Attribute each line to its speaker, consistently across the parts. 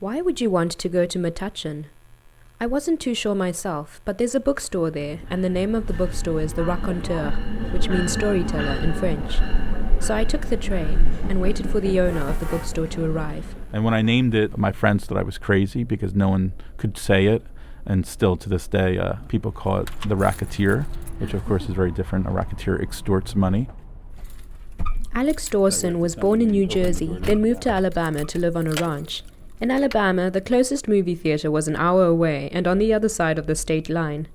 Speaker 1: Why would you want to go to Metuchen? I wasn't too sure myself, but there's a bookstore there, and the name of the bookstore is the Raconteur, which means storyteller in French. So I took the train and waited for the owner of the bookstore to arrive.
Speaker 2: And when I named it, my friends thought I was crazy because no one could say it. And still to this day, people call it the Raconteur, which of course is very different. A racketeer extorts money.
Speaker 1: Alex Dawson was born in New Jersey, then moved to Alabama to live on a ranch. In Alabama, the closest movie theater was an hour away and on the other side of the state line.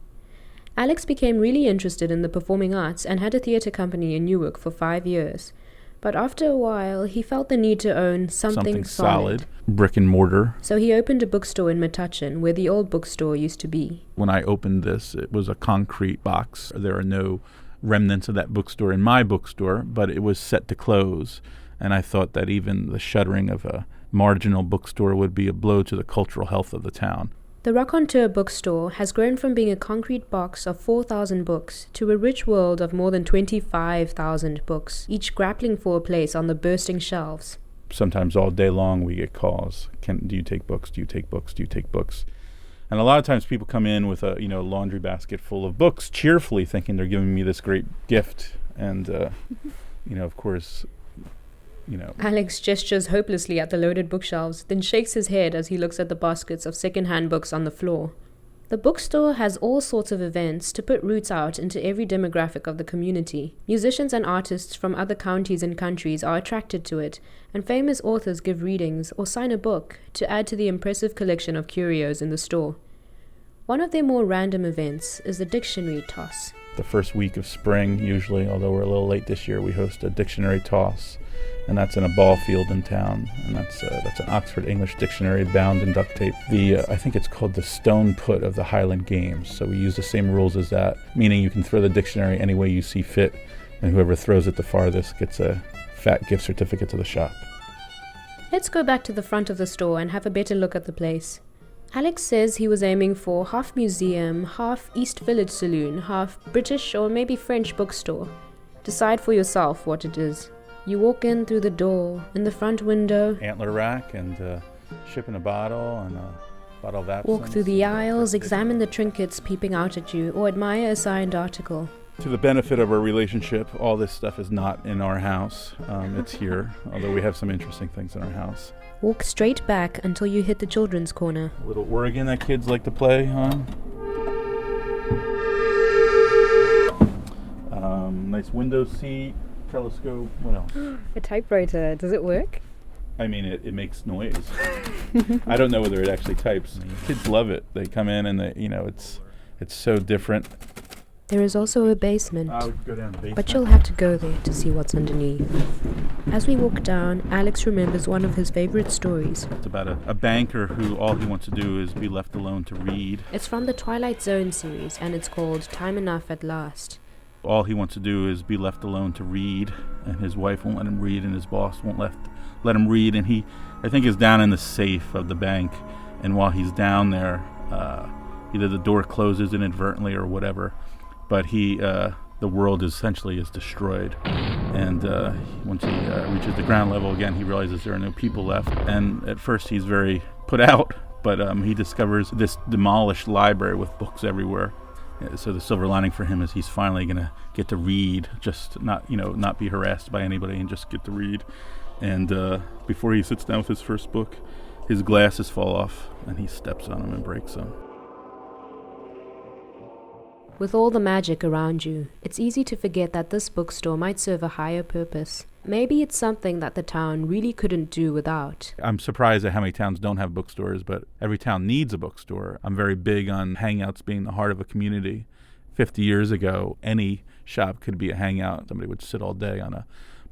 Speaker 1: Alex became really interested in the performing arts and had a theater company in Newark for 5 years. But after a while, he felt the need to own something solid.
Speaker 2: Brick and mortar.
Speaker 1: So he opened a bookstore in Metuchen, where the old bookstore used to be.
Speaker 2: When I opened this, it was a concrete box. There are no remnants of that bookstore in my bookstore, but it was set to close. And I thought that even the shuttering of a marginal bookstore would be a blow to the cultural health of the town.
Speaker 1: The Raconteur bookstore has grown from being a concrete box of 4,000 books to a rich world of more than 25,000 books, each grappling for a place on the bursting shelves.
Speaker 2: Sometimes all day long we get calls. Do you take books? Do you take books? Do you take books? And a lot of times people come in with a laundry basket full of books, cheerfully thinking they're giving me this great gift. And, of course,
Speaker 1: Alex gestures hopelessly at the loaded bookshelves, then shakes his head as he looks at the baskets of second-hand books on the floor. The bookstore has all sorts of events to put roots out into every demographic of the community. Musicians and artists from other counties and countries are attracted to it, and famous authors give readings or sign a book to add to the impressive collection of curios in the store. One of their more random events is the dictionary toss.
Speaker 2: The first week of spring, usually, although we're a little late this year, we host a dictionary toss. And that's in a ball field in town, and that's an Oxford English dictionary bound in duct tape. I think it's called the stone put of the Highland Games, so we use the same rules as that, meaning you can throw the dictionary any way you see fit, and whoever throws it the farthest gets a fat gift certificate to the shop.
Speaker 1: Let's go back to the front of the store and have a better look at the place. Alex says he was aiming for half museum, half East Village saloon, half British or maybe French bookstore. Decide for yourself what it is. You walk in through the door, in the front window.
Speaker 2: Antler rack and ship in a bottle and a bottle of absinthe.
Speaker 1: Walk through the aisles, examine the trinkets peeping out at you, or admire a signed article.
Speaker 2: To the benefit of our relationship, all this stuff is not in our house. It's here, although we have some interesting things in our house.
Speaker 1: Walk straight back until you hit the children's corner.
Speaker 2: A little Oregon that kids like to play, huh? Nice window seat. Telescope. What else?
Speaker 1: A typewriter. Does it work?
Speaker 2: I mean, it makes noise. I don't know whether it actually types. Kids love it. They come in and it's so different.
Speaker 1: There is also a basement,
Speaker 2: I would go down the basement,
Speaker 1: but you'll have to go there to see what's underneath. As we walk down, Alex remembers one of his favorite stories.
Speaker 2: It's about a banker who all he wants to do is be left alone to read.
Speaker 1: It's from the Twilight Zone series, and it's called Time Enough at Last.
Speaker 2: All he wants to do is be left alone to read, and his wife won't let him read, and his boss won't let him read, and he, I think, is down in the safe of the bank, and while he's down there, either the door closes inadvertently or whatever, but the world essentially is destroyed, and once he reaches the ground level again, he realizes there are no people left, and at first he's very put out, but he discovers this demolished library with books everywhere. So the silver lining for him is he's finally going to get to read, just not be harassed by anybody and just get to read. And before he sits down with his first book, his glasses fall off and he steps on them and breaks them.
Speaker 1: With all the magic around you, it's easy to forget that this bookstore might serve a higher purpose. Maybe it's something that the town really couldn't do without.
Speaker 2: I'm surprised at how many towns don't have bookstores, but every town needs a bookstore. I'm very big on hangouts being the heart of a community. 50 years ago, any shop could be a hangout. Somebody would sit all day on a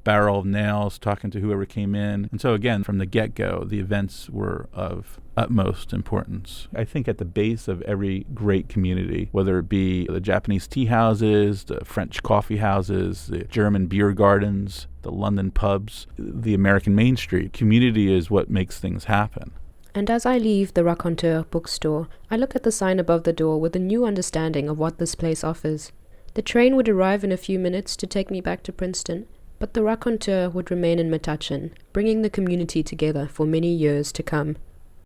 Speaker 2: barrel of nails talking to whoever came in. And so again, from the get-go, the events were of utmost importance. I think at the base of every great community, whether it be the Japanese tea houses, the French coffee houses, the German beer gardens, the London pubs, the American Main Street, community is what makes things happen.
Speaker 1: And as I leave the Raconteur bookstore, I look at the sign above the door with a new understanding of what this place offers. The train would arrive in a few minutes to take me back to Princeton, but the Raconteur would remain in Metuchen, bringing the community together for many years to come.